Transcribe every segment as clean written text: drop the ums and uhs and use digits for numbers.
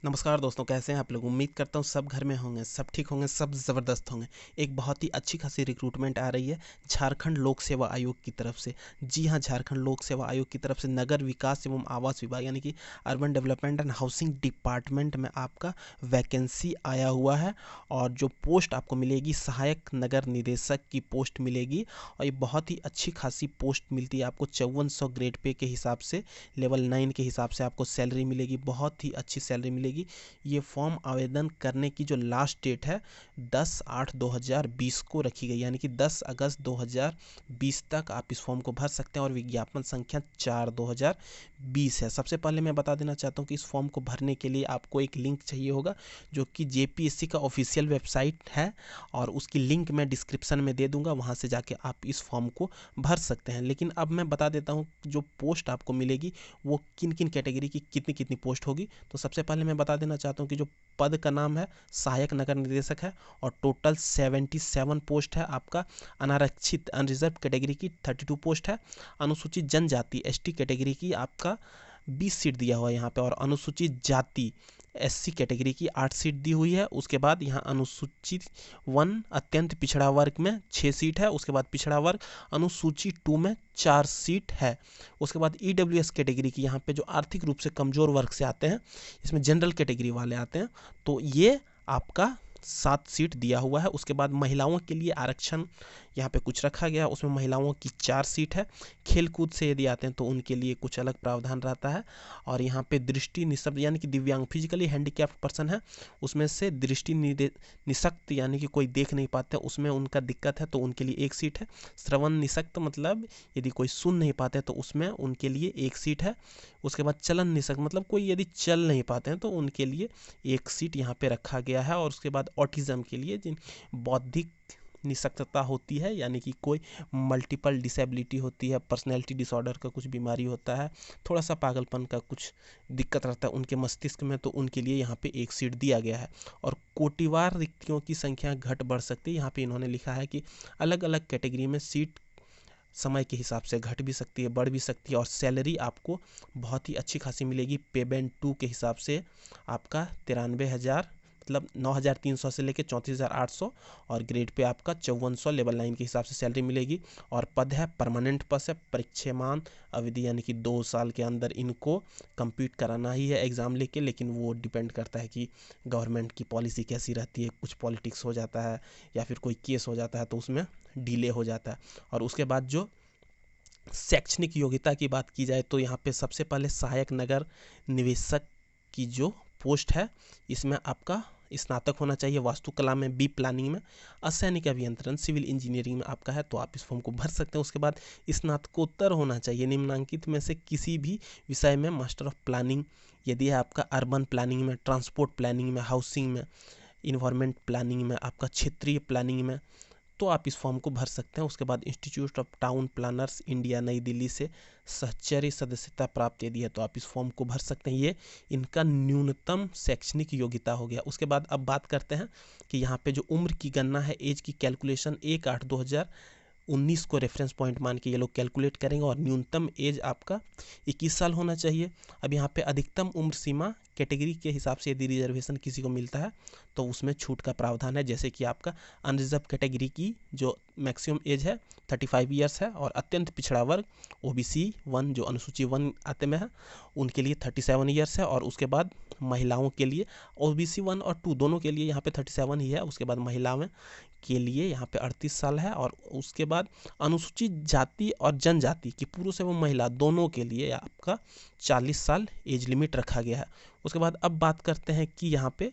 नमस्कार दोस्तों, कैसे हैं आप लोग। उम्मीद करता हूँ सब घर में होंगे, सब ठीक होंगे, सब ज़बरदस्त होंगे। एक बहुत ही अच्छी खासी रिक्रूटमेंट आ रही है झारखंड लोक सेवा आयोग की तरफ से। जी हाँ, झारखंड लोक सेवा आयोग की तरफ से नगर विकास एवं आवास विभाग यानी कि urban development and housing department में आपका वैकेंसी आया हुआ है। और जो पोस्ट आपको मिलेगी, सहायक नगर निदेशक की पोस्ट मिलेगी। और ये बहुत ही अच्छी खासी पोस्ट मिलती है आपको 5400 ग्रेड पे के हिसाब से, लेवल 9 के हिसाब से आपको सैलरी मिलेगी, बहुत ही अच्छी सैलरी मिलेगी। ये फॉर्म आवेदन करने की जो लास्ट डेट है 10/8/2020 को रखी गई, यानी कि 10 अगस्त 2020 तक आप इस फॉर्म को भर सकते हैं। और विज्ञापन संख्या 4/2020 है। सबसे पहले मैं बता देना चाहता हूँ कि इस फॉर्म को भरने के लिए आपको एक लिंक चाहिए होगा, जो कि जेपीएससी का ऑफिशियल वेबसाइट है, और उसकी लिंक मैं डिस्क्रिप्शन में दे दूंगा, वहाँ से जाके आप इस फॉर्म को भर सकते हैं। लेकिन अब मैं बता देता हूँ जो पोस्ट आपको मिलेगी वो किन किन कैटेगरी की कितनी कितनी पोस्ट होगी। तो सबसे पहले मैं बता देना चाहता हूँ कि जो पद का नाम है सहायक नगर निदेशक है, और टोटल 77 पोस्ट है आपका। अनारक्षित अनरिजर्व कैटेगरी की 32 पोस्ट है। अनुसूचित जनजाति एसटी कैटेगरी की आपका 20 सीट दिया हुआ है यहाँ पे, और अनुसूचित जाति एससी कैटेगरी की 8 सीट दी हुई है। उसके बाद यहाँ अनुसूचित 1 अत्यंत पिछड़ा वर्ग में 6 सीट है। उसके बाद पिछड़ा वर्ग अनुसूची 2 में 4 सीट है। उसके बाद ईडब्ल्यूएस कैटेगरी की, यहाँ पे जो आर्थिक रूप से कमजोर वर्ग से आते हैं, इसमें जनरल कैटेगरी वाले आते हैं, तो ये आपका 7 सीट दिया हुआ है। उसके बाद महिलाओं के लिए आरक्षण यहाँ पे कुछ रखा गया, उसमें महिलाओं की 4 सीट है। खेल कूद से यदि आते हैं तो उनके लिए कुछ अलग प्रावधान रहता है। और यहाँ पे दृष्टि निशक्त यानी कि दिव्यांग फिजिकली हैंडीकैप्ड पर्सन है, उसमें से दृष्टि निशक्त यानी कि कोई देख नहीं पाते, उसमें उनका दिक्कत है तो उनके लिए 1 सीट है। श्रवण निशक्त मतलब यदि कोई सुन नहीं पाते तो उसमें उनके लिए 1 सीट है। उसके बाद चलन निशक्त मतलब कोई यदि चल नहीं पाते हैं तो उनके लिए 1 सीट यहाँ पे रखा गया है। और उसके बाद ऑटिज्म के लिए, जिन बौद्धिक निशक्तता होती है, यानी कि कोई मल्टीपल डिसेबिलिटी होती है, पर्सनैलिटी डिसऑर्डर का कुछ बीमारी होता है, थोड़ा सा पागलपन का कुछ दिक्कत रहता है उनके मस्तिष्क में, तो उनके लिए यहाँ पे 1 सीट दिया गया है। और कोटिवार रिक्तियों की संख्या घट बढ़ सकती है। यहाँ पे इन्होंने लिखा है कि अलग अलग कैटेगरी में सीट समय के हिसाब से घट भी सकती है, बढ़ भी सकती है। और सैलरी आपको बहुत ही अच्छी खासी मिलेगी। पेबेंट 2 के हिसाब से आपका 93,000 मतलब 9,300 से लेकर 34,800, और ग्रेड पे आपका 5400 लेवल 9 के हिसाब से सैलरी मिलेगी। और पद है परमानेंट पद है। परीक्षमान अवधि यानी कि 2 साल के अंदर इनको कंप्लीट कराना ही है एग्ज़ाम लेके, लेकिन वो डिपेंड करता है कि गवर्नमेंट की पॉलिसी कैसी रहती है। कुछ पॉलिटिक्स हो जाता है या फिर कोई केस हो जाता है तो उसमें डिले हो जाता है। और उसके बाद जो शैक्षणिक योग्यता की बात की जाए तो यहाँ पे सबसे पहले सहायक नगर निवेशक की जो पोस्ट है, इसमें आपका स्नातक होना चाहिए वास्तुकला में, बी प्लानिंग में, असैनिक अभियंत्रण सिविल इंजीनियरिंग में आपका है, तो आप इस फॉर्म को भर सकते हैं। उसके बाद स्नातकोत्तर होना चाहिए निम्नांकित में से किसी भी विषय में, मास्टर ऑफ प्लानिंग यदि है आपका, अर्बन प्लानिंग में, ट्रांसपोर्ट प्लानिंग में, हाउसिंग में, इन्वायरमेंट प्लानिंग में, आपका क्षेत्रीय प्लानिंग में, तो आप इस फॉर्म को भर सकते हैं। उसके बाद institute of town planners India नई दिल्ली से सहचर्य सदस्यता प्राप्त यदि है तो आप इस फॉर्म को भर सकते हैं। ये इनका न्यूनतम शैक्षणिक योग्यता हो गया। उसके बाद अब बात करते हैं कि यहाँ पे जो उम्र की गणना है, एज की कैलकुलेशन 1/8/2019 को रेफरेंस पॉइंट मान के ये लोग कैलकुलेट करेंगे। और न्यूनतम एज आपका 21 साल होना चाहिए। अब यहाँ पे अधिकतम उम्र सीमा कैटेगरी के हिसाब से यदि रिजर्वेशन किसी को मिलता है तो उसमें छूट का प्रावधान है। जैसे कि आपका अनरिजर्व कैटेगरी की जो मैक्सिमम एज है 35 ईयर्स है, और अत्यंत पिछड़ा वर्ग ओबीसी 1 जो अनुसूची 1 आते में है उनके लिए 37 ईयर्स है। और उसके बाद महिलाओं के लिए ओबीसी 1 और 2 दोनों के लिए यहाँ पे 37 ही है। उसके बाद महिलाओं के लिए यहाँ पे 38 साल है। और उसके बाद अनुसूचित जाति और जनजाति की पुरुष एवं महिला दोनों के लिए आपका 40 साल एज लिमिट रखा गया है। उसके बाद अब बात करते हैं कि यहाँ पे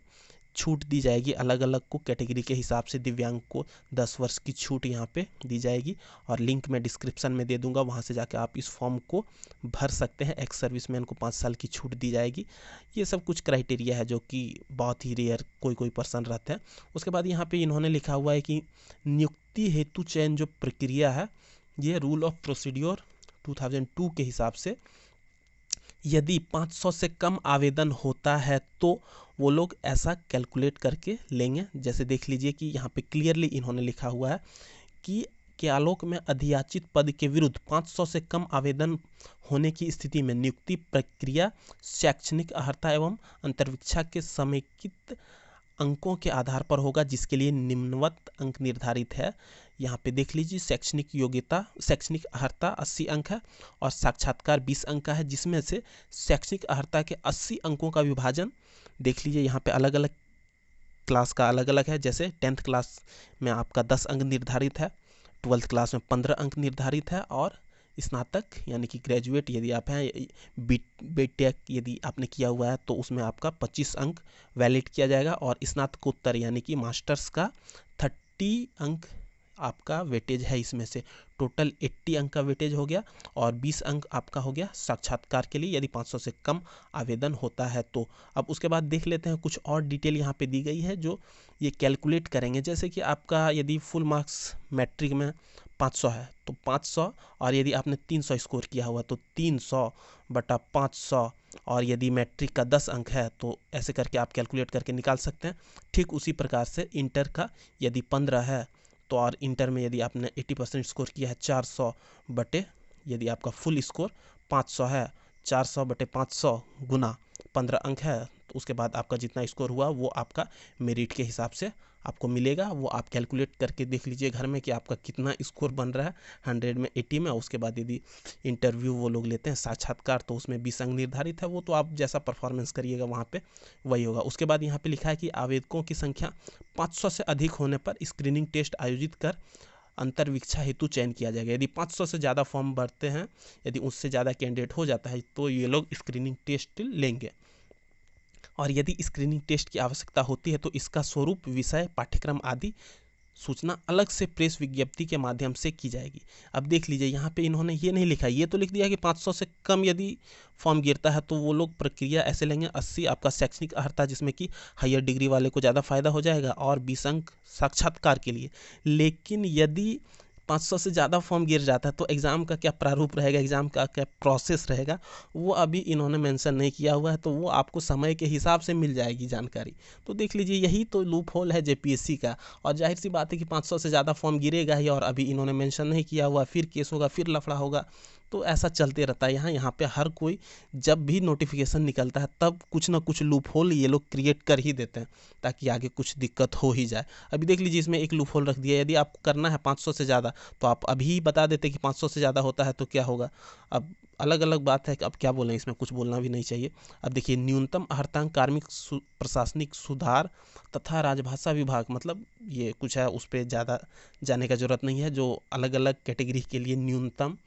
छूट दी जाएगी अलग अलग को कैटेगरी के हिसाब से। दिव्यांग को 10 वर्ष की छूट यहाँ पे दी जाएगी, और लिंक मैं डिस्क्रिप्शन में दे दूंगा, वहाँ से जाके आप इस फॉर्म को भर सकते हैं। एक्स सर्विसमैन को 5 साल की छूट दी जाएगी। ये सब कुछ क्राइटेरिया है जो कि बहुत ही रेयर कोई पर्सन रहते हैं। उसके बाद यहाँ पे इन्होंने लिखा हुआ है कि नियुक्ति हेतु चयन जो प्रक्रिया है, ये रूल ऑफ प्रोसीड्योर 2002 के हिसाब से यदि 500 से कम आवेदन होता है तो वो लोग ऐसा कैलकुलेट करके लेंगे। जैसे देख लीजिए कि यहाँ पे क्लियरली इन्होंने लिखा हुआ है कि के आलोक में अधियाचित पद के विरुद्ध 500 से कम आवेदन होने की स्थिति में नियुक्ति प्रक्रिया शैक्षणिक अर्हता एवं अंतर्वीक्षा के समेकित अंकों के आधार पर होगा, जिसके लिए निम्नवत अंक निर्धारित है। यहाँ पे देख लीजिए, शैक्षणिक योग्यता, शैक्षणिक अर्हता 80 अंक है और साक्षात्कार 20 अंक का है, जिसमें से शैक्षणिक अर्हता के 80 अंकों का विभाजन देख लीजिए यहाँ पे अलग अलग क्लास का अलग अलग है। जैसे 10th क्लास में आपका 10 अंक निर्धारित है, 12th क्लास में 15 अंक निर्धारित है और स्नातक यानी कि ग्रेजुएट यदि आप हैं, बीटेक यदि आपने किया हुआ है तो उसमें आपका 25 अंक वैलिड किया जाएगा और स्नातकोत्तर यानी कि मास्टर्स का 30 अंक आपका वेटेज है। इसमें से टोटल 80 अंक का वेटेज हो गया और 20 अंक आपका हो गया साक्षात्कार के लिए यदि 500 से कम आवेदन होता है तो। अब उसके बाद देख लेते हैं कुछ और डिटेल यहाँ पे दी गई है जो ये कैलकुलेट करेंगे। जैसे कि आपका यदि फुल मार्क्स मैट्रिक में 500 है तो 500, और यदि आपने 300 स्कोर किया हुआ तो 300 बटा 500, और यदि मैट्रिक का 10 अंक है तो ऐसे करके आप कैलकुलेट करके निकाल सकते हैं। ठीक उसी प्रकार से इंटर का यदि 15 है तो, और इंटर में यदि आपने 80% स्कोर किया है 400 बटे, यदि आपका फुल स्कोर 500 है 400 बटे 500 गुना 15 अंक है तो उसके बाद आपका जितना स्कोर हुआ वो आपका मेरिट के हिसाब से आपको मिलेगा। वो आप कैलकुलेट करके देख लीजिए घर में कि आपका कितना स्कोर बन रहा है 100 में 80 में। उसके बाद यदि इंटरव्यू वो लोग लेते हैं साक्षात्कार तो उसमें 20 अंक निर्धारित है, वो तो आप जैसा परफॉर्मेंस करिएगा वहाँ पे वही होगा। उसके बाद यहाँ पे लिखा है कि आवेदकों की संख्या 500 से अधिक होने पर स्क्रीनिंग टेस्ट आयोजित कर अंतर्वीक्षा हेतु चयन किया जाएगा। यदि 500 से ज़्यादा फॉर्म भरते हैं, यदि उससे ज़्यादा कैंडिडेट हो जाता है तो ये लोग स्क्रीनिंग टेस्ट लेंगे। और यदि स्क्रीनिंग टेस्ट की आवश्यकता होती है तो इसका स्वरूप, विषय, पाठ्यक्रम आदि सूचना अलग से प्रेस विज्ञप्ति के माध्यम से की जाएगी। अब देख लीजिए यहाँ पे इन्होंने ये नहीं लिखा, ये तो लिख दिया कि 500 से कम यदि फॉर्म गिरता है तो वो लोग प्रक्रिया ऐसे लेंगे 80 आपका शैक्षणिक अर्हता जिसमें कि हायर डिग्री वाले को ज़्यादा फायदा हो जाएगा और 20 अंक साक्षात्कार के लिए। लेकिन यदि 500 से ज़्यादा फॉर्म गिर जाता है तो एग्ज़ाम का क्या प्रारूप रहेगा, एग्ज़ाम का क्या प्रोसेस रहेगा, वो अभी इन्होंने मेंशन नहीं किया हुआ है, तो वो आपको समय के हिसाब से मिल जाएगी जानकारी। तो देख लीजिए यही तो लूप होल है जेपीएससी का। और जाहिर सी बात है कि 500 से ज़्यादा फॉर्म गिरेगा ही और अभी इन्होंने मेंशन नहीं किया हुआ, फिर केस होगा, फिर लफड़ा होगा, तो ऐसा चलते रहता है। यहाँ पे हर कोई जब भी नोटिफिकेशन निकलता है तब कुछ ना कुछ लूप होल ये लोग क्रिएट कर ही देते हैं ताकि आगे कुछ दिक्कत हो ही जाए। अभी देख लीजिए इसमें एक लूप होल रख दिया, यदि आपको करना है 500 से ज़्यादा तो आप अभी बता देते कि 500 से ज़्यादा होता है तो क्या होगा। अब अलग अलग बात है कि अब क्या बोलें, इसमें कुछ बोलना भी नहीं चाहिए। अब देखिए न्यूनतम अर्हतांक कार्मिक प्रशासनिक सुधार तथा राजभाषा विभाग, मतलब ये कुछ है उस पर ज़्यादा जाने का ज़रूरत नहीं है। जो अलग अलग कैटेगरी के लिए न्यूनतम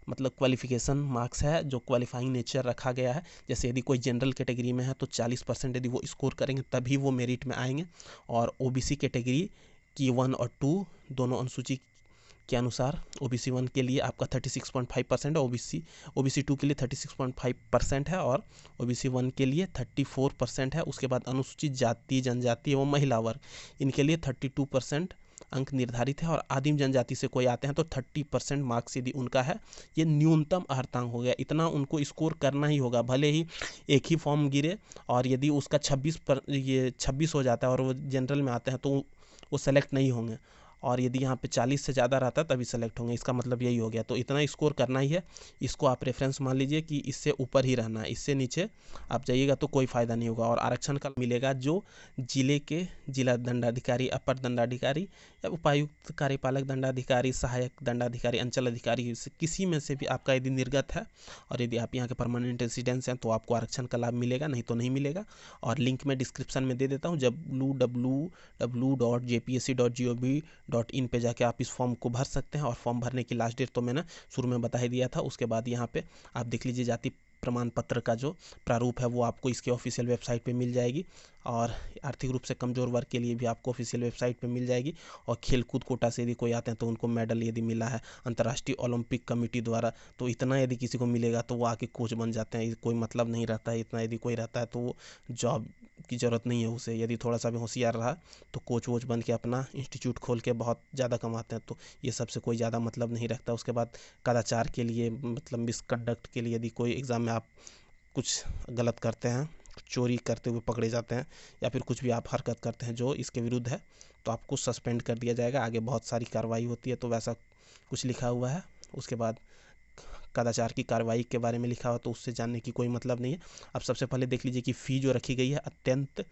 मतलब क्वालिफिकेशन मार्क्स है जो क्वालिफाइंग नेचर रखा गया है। जैसे यदि कोई जनरल कैटेगरी में है तो 40% यदि वो स्कोर करेंगे तभी वो मेरिट में आएंगे। और ओबीसी कैटेगरी की 1 और 2 दोनों अनुसूची के अनुसार ओबीसी 1 के लिए आपका 36.5% है, ओबीसी 2 के लिए 36.5% है और ओबीसी 1 के लिए 34% है। उसके बाद अनुसूचित जाति जनजाति एवं महिला वर्ग इनके लिए 32% अंक निर्धारित है। और आदिम जनजाति से कोई आते हैं तो 30% मार्क्स यदि उनका है, ये न्यूनतम अर्हतांक हो गया, इतना उनको स्कोर करना ही होगा। भले ही एक ही फॉर्म गिरे और यदि उसका 26 हो जाता है और वो जनरल में आते हैं तो वो सेलेक्ट नहीं होंगे, और यदि यहाँ पे 40 से ज़्यादा रहता है तभी सेलेक्ट होंगे। इसका मतलब यही हो गया, तो इतना स्कोर करना ही है। इसको आप रेफरेंस मान लीजिए कि इससे ऊपर ही रहना है, इससे नीचे आप जाइएगा तो कोई फ़ायदा नहीं होगा। और आरक्षण का मिलेगा जो जिले के जिला दंडाधिकारी, अपर दंडाधिकारी या उपायुक्त, कार्यपालक दंडाधिकारी, सहायक दंडाधिकारी, अंचल अधिकारी, किसी में से भी आपका यदि निर्गत है और यदि आप यहाँ के परमानेंट रेसिडेंस हैं तो आपको आरक्षण का लाभ मिलेगा, नहीं तो नहीं मिलेगा। और लिंक मैं डिस्क्रिप्शन में दे देता हूँ, www.jpsc.gov.in पे जाके आप इस फॉर्म को भर सकते हैं। और फॉर्म भरने की लास्ट डेट तो मैंने शुरू में बता ही दिया था। उसके बाद यहाँ पे आप देख लीजिए जाति प्रमाण पत्र का जो प्रारूप है वो आपको इसके ऑफिशियल वेबसाइट पे मिल जाएगी। और आर्थिक रूप से कमज़ोर वर्ग के लिए भी आपको ऑफिशियल वेबसाइट पे मिल जाएगी। और खेलकूद कोटा से यदि कोई आते हैं तो उनको मेडल यदि मिला है अंतर्राष्ट्रीय ओलंपिक कमेटी द्वारा तो इतना यदि किसी को मिलेगा तो वो आके कोच बन जाते हैं, कोई मतलब नहीं रहता है। इतना यदि कोई रहता है तो वो जॉब की ज़रूरत नहीं है उसे, यदि थोड़ा सा भी होशियार रहा तो कोच वोच बन के अपना इंस्टीट्यूट खोल के बहुत ज़्यादा कमाते हैं। तो ये सबसे कोई ज़्यादा मतलब नहीं रखता। उसके बाद कदाचार के लिए मतलब मिसकंडक्ट के लिए यदि कोई एग्ज़ाम में आप कुछ गलत करते हैं, चोरी करते हुए पकड़े जाते हैं या फिर कुछ भी आप हरकत करते हैं जो इसके विरुद्ध है तो आपको सस्पेंड कर दिया जाएगा। आगे बहुत सारी कार्रवाई होती है, तो वैसा कुछ लिखा हुआ है। उसके बाद कदाचार की कार्रवाई के बारे में लिखा हुआ, तो उससे जानने की कोई मतलब नहीं है। अब सबसे पहले देख लीजिए कि फ़ी जो रखी गई है अत्यंत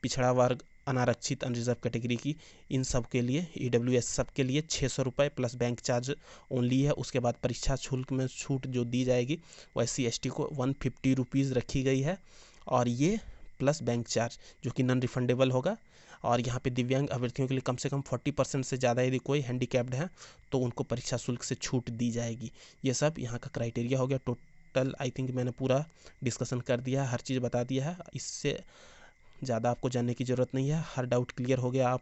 पिछड़ा वर्ग, अनारक्षित, अनरिजर्व कैटेगरी की, इन सब के लिए EWS सब के लिए 600 रुपये प्लस बैंक चार्ज ओनली है। उसके बाद परीक्षा शुल्क में छूट जो दी जाएगी वो SC/ST को 150 रुपीज़ रखी गई है, और ये प्लस बैंक चार्ज जो कि नॉन रिफंडेबल होगा। और यहाँ पे दिव्यांग अभ्यर्थियों के लिए कम से कम 40% से ज़्यादा यदि कोई हैंडीकैप्ड है तो उनको परीक्षा शुल्क से छूट दी जाएगी। ये सब यहाँ का क्राइटेरिया हो गया। टोटल आई थिंक मैंने पूरा डिस्कशन कर दिया है, हर चीज़ बता दिया है। इससे ज़्यादा आपको जानने की ज़रूरत नहीं है। हर डाउट क्लियर हो गया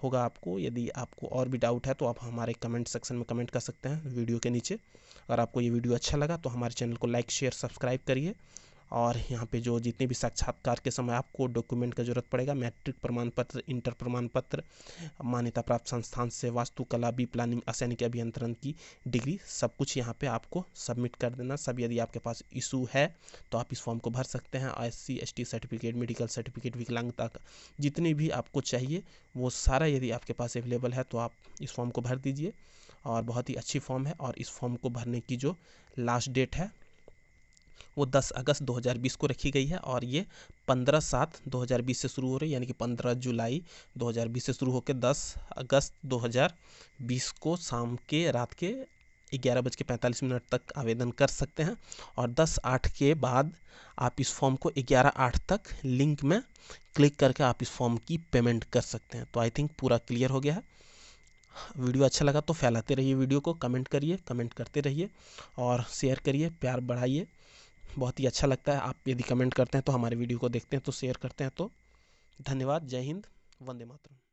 होगा आपको। यदि आपको और भी डाउट है तो आप हमारे कमेंट सेक्शन में कमेंट कर सकते हैं वीडियो के नीचे। अगर आपको ये वीडियो अच्छा लगा तो हमारे चैनल को लाइक, शेयर, सब्सक्राइब करिए। और यहाँ पे जो जितने भी साक्षात्कार के समय आपको डॉक्यूमेंट का ज़रूरत पड़ेगा, मैट्रिक प्रमाण पत्र, इंटर प्रमाण पत्र, मान्यता प्राप्त संस्थान से वास्तुकला, बी प्लानिंग, असैनिक अभियंत्रण की डिग्री, सब कुछ यहाँ पे आपको सबमिट कर देना। सब यदि आपके पास इशू है तो आप इस फॉर्म को भर सकते हैं। SC/ST सर्टिफिकेट, मेडिकल सर्टिफिकेट, विकलांगता का जितनी भी आपको चाहिए वो सारा यदि आपके पास अवेलेबल है तो आप इस फॉर्म को भर दीजिए। और बहुत ही अच्छी फॉर्म है। और इस फॉर्म को भरने की जो लास्ट डेट है वो 10 अगस्त 2020 को रखी गई है, और ये 15/7/2020 से शुरू हो रही है, यानी कि 15 जुलाई 2020 से शुरू होकर 10 अगस्त 2020 को शाम के रात के 11:45 तक आवेदन कर सकते हैं। और 10/8 के बाद आप इस फॉर्म को 11/8 तक लिंक में क्लिक करके आप इस फॉर्म की पेमेंट कर सकते हैं। तो आई थिंक पूरा क्लियर हो गया है। वीडियो अच्छा लगा तो फैलाते रहिए वीडियो को, कमेंट करिए, कमेंट करते रहिए और शेयर करिए, प्यार बढ़ाइए। बहुत ही अच्छा लगता है आप यदि कमेंट करते हैं तो, हमारे वीडियो को देखते हैं तो, शेयर करते हैं तो। धन्यवाद। जय हिंद, वंदे मातरम।